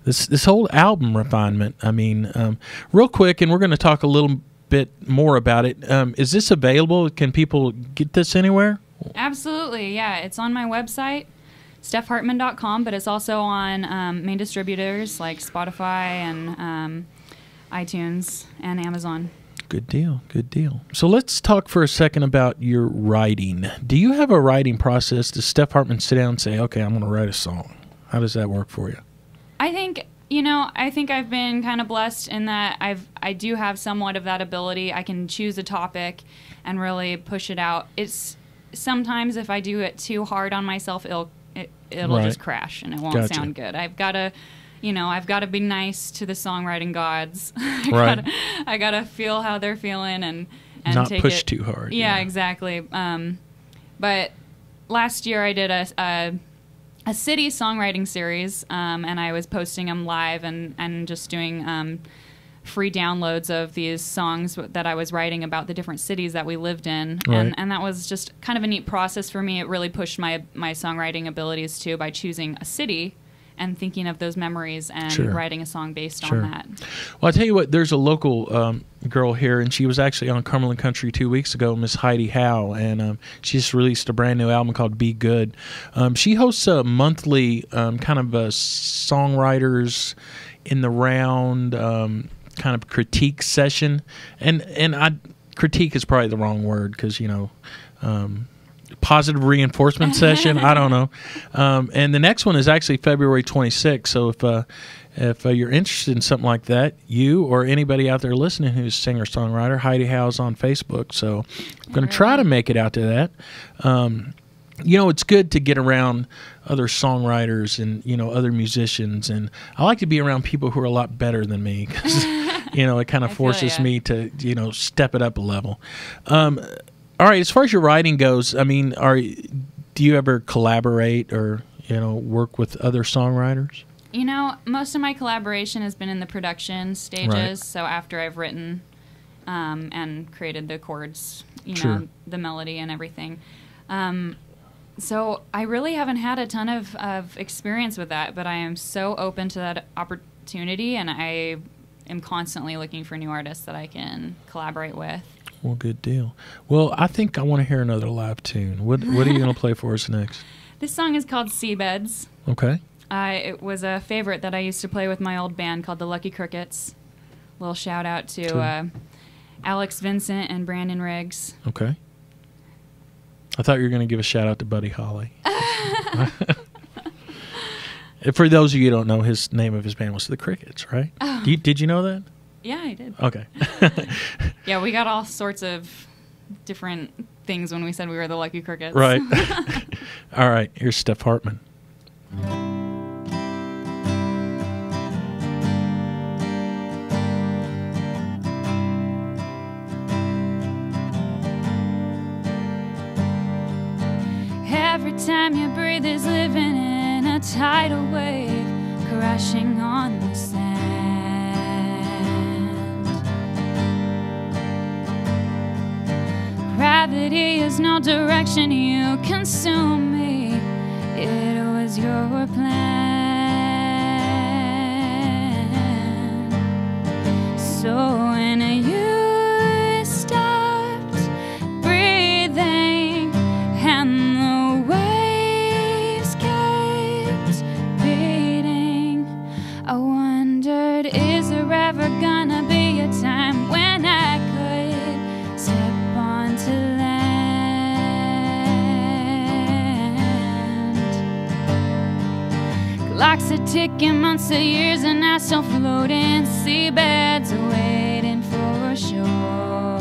this whole album refinement. I mean, real quick, and we're going to talk a little bit more about it. Is this available? Can people get this anywhere? Absolutely, yeah. It's on my website, stephhartman.com, but it's also on main distributors like Spotify and iTunes and Amazon. Good deal, good deal. So let's talk for a second about your writing. Do you have a writing process? Does Steph Hartman sit down and say, okay, I'm going to write a song? How does that work for you? I think, I think I've been kind of blessed in that I do have somewhat of that ability. I can choose a topic and really push it out. It's sometimes if I do it too hard on myself, it'll Right. just crash and it won't Gotcha. sound good. I've got to be nice to the songwriting gods. Right. I gotta feel how they're feeling and Not take push it. too hard. Yeah, exactly. But last year I did a city songwriting series, and I was posting them live and just doing free downloads of these songs that I was writing about the different cities that we lived in. Right. And that was just kind of a neat process for me. It really pushed my songwriting abilities too by choosing a city and thinking of those memories and Sure. writing a song based Sure. on that. Well, I tell you what, there's a local girl here, and she was actually on Cumberland Country 2 weeks ago, Miss Heidi Howe, and she just released a brand new album called Be Good. She hosts a monthly kind of a songwriters in the round kind of critique session, and critique is probably the wrong word because positive reinforcement session. I don't know. And the next one is actually February 26th. So if you're interested in something like that, you or anybody out there listening who's a singer-songwriter, Heidi Howe's on Facebook. So I'm going to try to make it out to that. It's good to get around other songwriters and, other musicians. And I like to be around people who are a lot better than me because, it kind of forces me to, step it up a level. All right, as far as your writing goes, I mean, do you ever collaborate or, work with other songwriters? Most of my collaboration has been in the production stages. Right. So after I've written and created the chords, Sure. the melody and everything. So I really haven't had a ton of experience with that, but I am so open to that opportunity, and I am constantly looking for new artists that I can collaborate with. Well, good deal. Well, I think I want to hear another live tune. What are you going to play for us next? This song is called Seabeds. Okay. It was a favorite that I used to play with my old band called the Lucky Crickets. Little shout out to Alex Vincent and Brandon Riggs. Okay. I thought you were going to give a shout out to Buddy Holly. For those of you who don't know, his name of his band was the Crickets, right? Oh. Did you know that? Yeah, I did. Okay. Yeah, we got all sorts of different things when we said we were the Lucky Crickets. Right. All right. Here's Steph Hartman. Every time you breathe is living in a tidal wave crashing on the sand. Gravity is no direction, you consume me. It was your plan. So when you stopped breathing and the waves kept beating, I wondered, is there ever gonna be a time when I could step onto land? Clocks are ticking, months of years, and I still float in seabeds waiting for shore.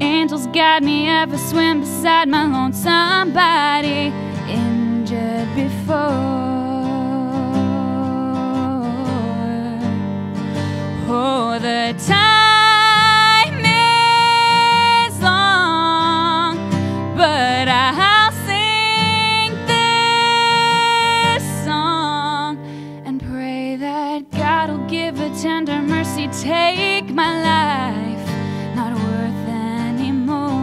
Angels guide me, ever swim beside my lonesome body, injured before. Oh, the time is long, but I'll sing this song and pray that God will give a tender mercy, take my life, not worth anymore.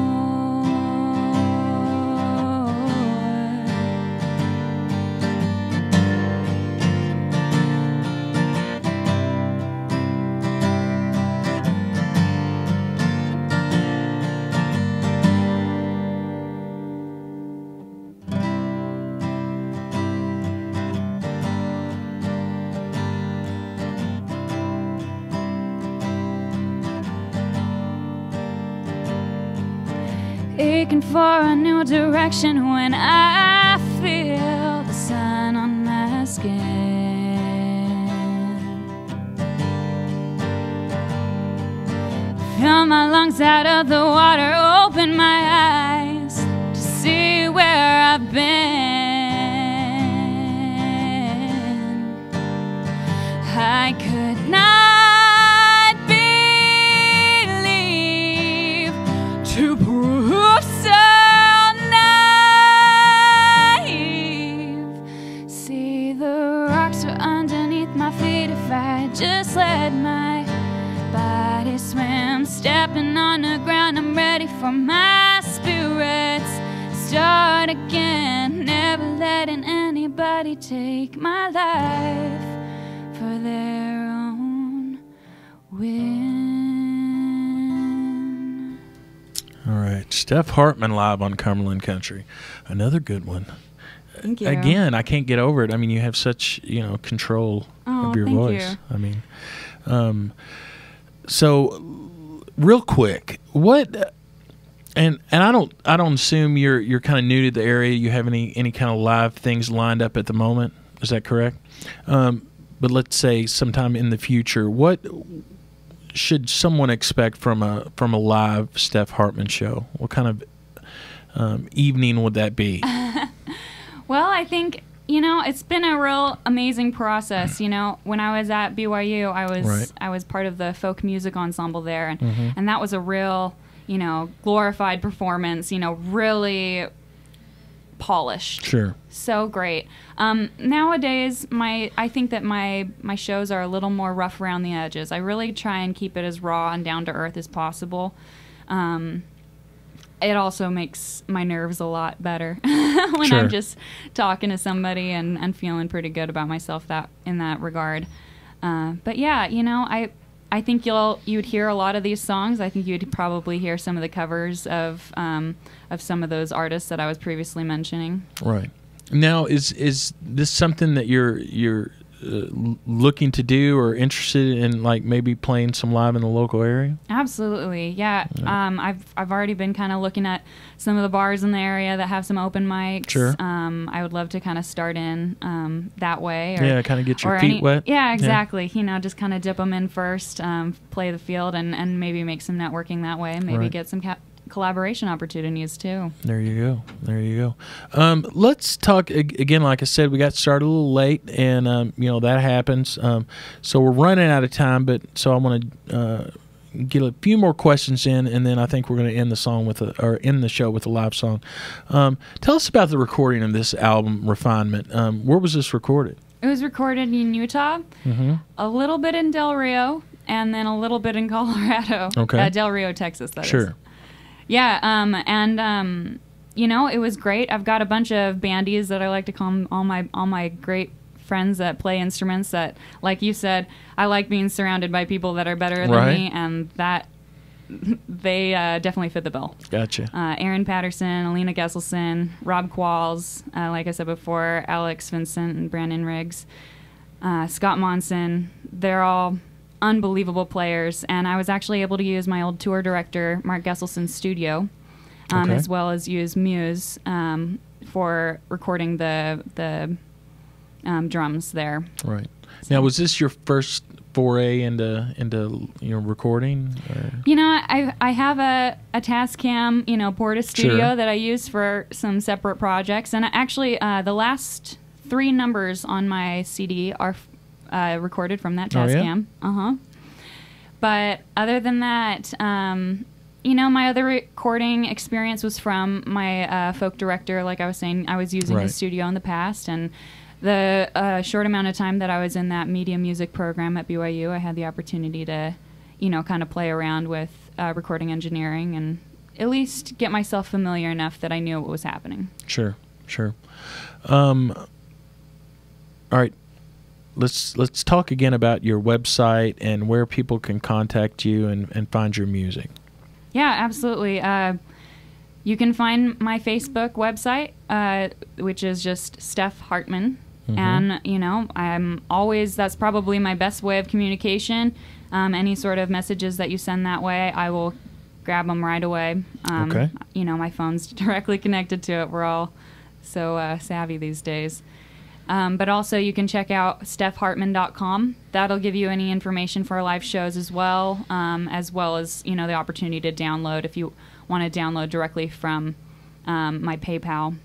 looking for a new direction when I feel the sun on my skin. Fill my lungs out of the water, open my eyes to see where I've been. I could not believe to prove so naive. See, the rocks are underneath my feet if I just let my body swim. Stepping on the ground, I'm ready for my spirits start again. Never letting anybody take my life for their own win. All right, Steph Hartman live on Cumberland Country. Another good one. Thank you. Again, I can't get over it. I mean, you have such, control of your voice. You. I mean, so real quick, what? And I don't assume you're kind of new to the area. You have any kind of live things lined up at the moment? Is that correct? But let's say sometime in the future, what should someone expect from a live Steph Hartman show? What kind of evening would that be? Well, I think, it's been a real amazing process. When I was at BYU, I was part of the folk music ensemble there, and that was a real, glorified performance, really polished. Sure. So great. Nowadays, I think that my shows are a little more rough around the edges. I really try and keep it as raw and down to earth as possible. It also makes my nerves a lot better when Sure. I'm just talking to somebody and feeling pretty good about myself in that regard. But yeah, I think you'd hear a lot of these songs. I think you'd probably hear some of the covers of some of those artists that I was previously mentioning. Right. Now, is this something that you're looking to do or interested in, like maybe playing some live in the local area? Absolutely, yeah. I've already been kind of looking at some of the bars in the area that have some open mics. Sure. I would love to kind of start in that way. Or, kind of get your feet wet. Yeah, exactly. Yeah. Just kind of dip them in first, play the field, and maybe make some networking that way. Maybe get some collaboration opportunities too. There you go. Let's talk again. Like I said, we got started a little late, and that happens. So we're running out of time, but so I want to get a few more questions in, and then I think we're going to end the show with a live song. Tell us about the recording of this album, Refinement. Where was this recorded? It was recorded in Utah, a little bit in Del Rio, and then a little bit in Colorado. Okay. Del Rio, Texas. That is. Sure. Yeah, it was great. I've got a bunch of bandies that I like to call all my great friends that play instruments that, like you said, I like being surrounded by people that are better than me, and that they definitely fit the bill. Gotcha. Aaron Patterson, Alina Gesselson, Rob Qualls, like I said before, Alex Vincent and Brandon Riggs, Scott Monson. They're all unbelievable players, and I was actually able to use my old tour director Mark Gesselson's studio, as well as use Muse for recording the drums there. Right. So, now, was this your first foray into recording? Or? I have a Tascam Porta Studio that I use for some separate projects, and actually the last 3 numbers on my CD are recorded from that Tascam. But other than that, my other recording experience was from my folk director. Like I was saying, I was using his studio in the past, and the short amount of time that I was in that media music program at BYU, I had the opportunity to, kind of play around with recording engineering and at least get myself familiar enough that I knew what was happening. Sure. All right. Let's talk again about your website and where people can contact you and find your music. Yeah, absolutely. You can find my Facebook website, which is just Steph Hartman. And, that's probably my best way of communication. Any sort of messages that you send that way, I will grab them right away. Okay. You know, my phone's directly connected to it. We're all so savvy these days. But also you can check out stephhartman.com. That'll give you any information for our live shows as well as, you know, the opportunity to download if you want to download directly from my PayPal.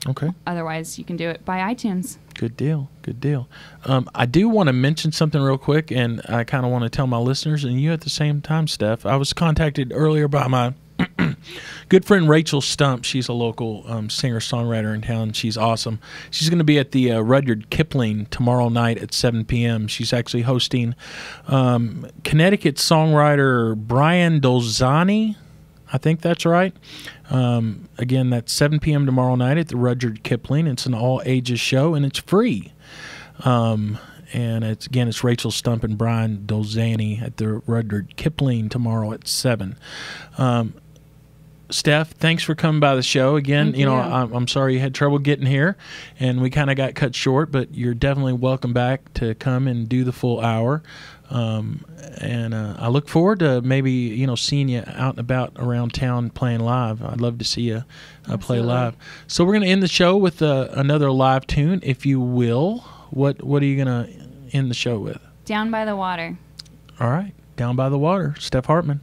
Okay. Otherwise, you can do it by iTunes. Good deal. Good deal. I do want to mention something real quick, and I kind of want to tell my listeners and you at the same time, Steph. I was contacted earlier by my good friend Rachel Stump. She's a local singer-songwriter in town. She's awesome. She's going to be at the Rudyard Kipling tomorrow night at 7 p.m. She's actually hosting Connecticut songwriter Brian Dolzani. I think that's right. Again, that's 7 p.m. tomorrow night at the Rudyard Kipling. It's an all-ages show, and it's free. And it's Rachel Stump and Brian Dolzani at the Rudyard Kipling tomorrow at 7. Steph, thanks for coming by the show again. Thank you. I'm sorry you had trouble getting here, and we kind of got cut short, but you're definitely welcome back to come and do the full hour. And I look forward to maybe seeing you out and about around town playing live. I'd love to see you play live. So we're going to end the show with another live tune, if you will. What are you going to end the show with? Down by the Water. All right, Down by the Water. Steph Hartman.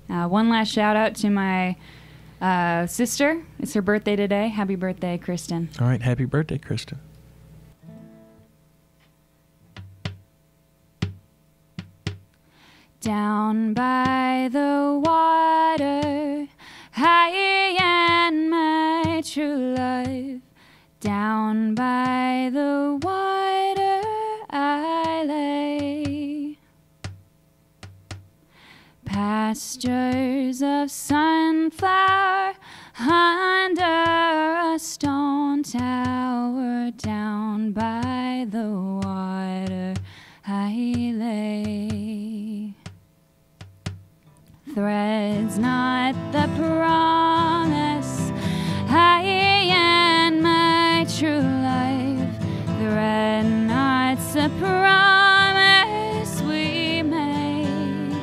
One last shout out to my sister. It's her birthday today. Happy birthday, Kristen. All right, happy birthday, Kristen. Down by the water, I and my true love. Down by the water I lay. Pastures of sunflower under a stone tower. Down by the water I lay. Threads not the promise I and my true life. Thread not the promise we made.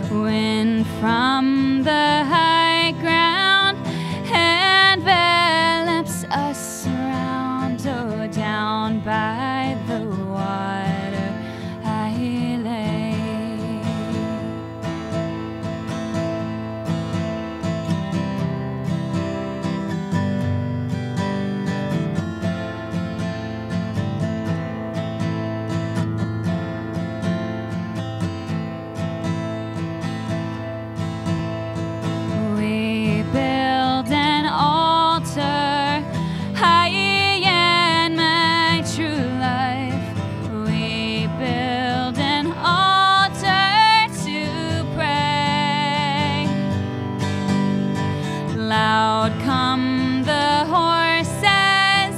When from the high ground envelops us round, oh, down by the water I lay. We build an altar, I and my true life. We build an altar to pray. Loud come the horses,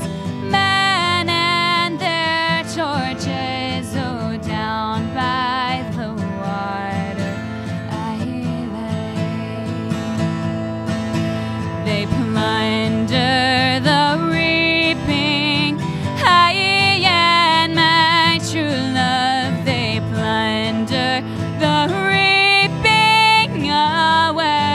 men and their torches. Oh, down by the water I lay. They plunder the reaping, I and my true love. They plunder the reaping away.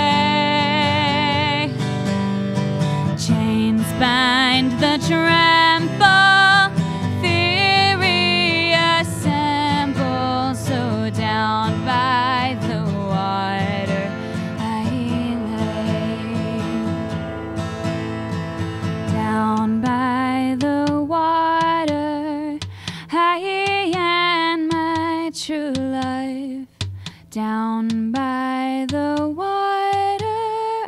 Chains bind the trample, theory assembles. So down by the water I lay. Down by the water I and my true life. Down by the water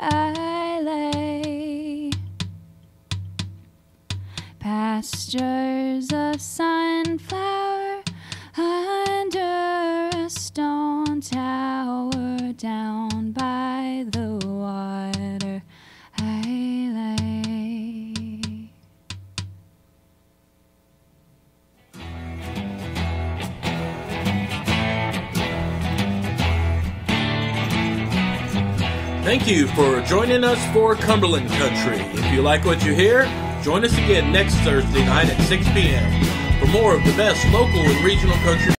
I lay. Pastures of sunflower under a stone tower. Down by the water I lay. Thank you for joining us for Cumberland Country. If you like what you hear, join us again next Thursday night at 6 p.m. for more of the best local and regional country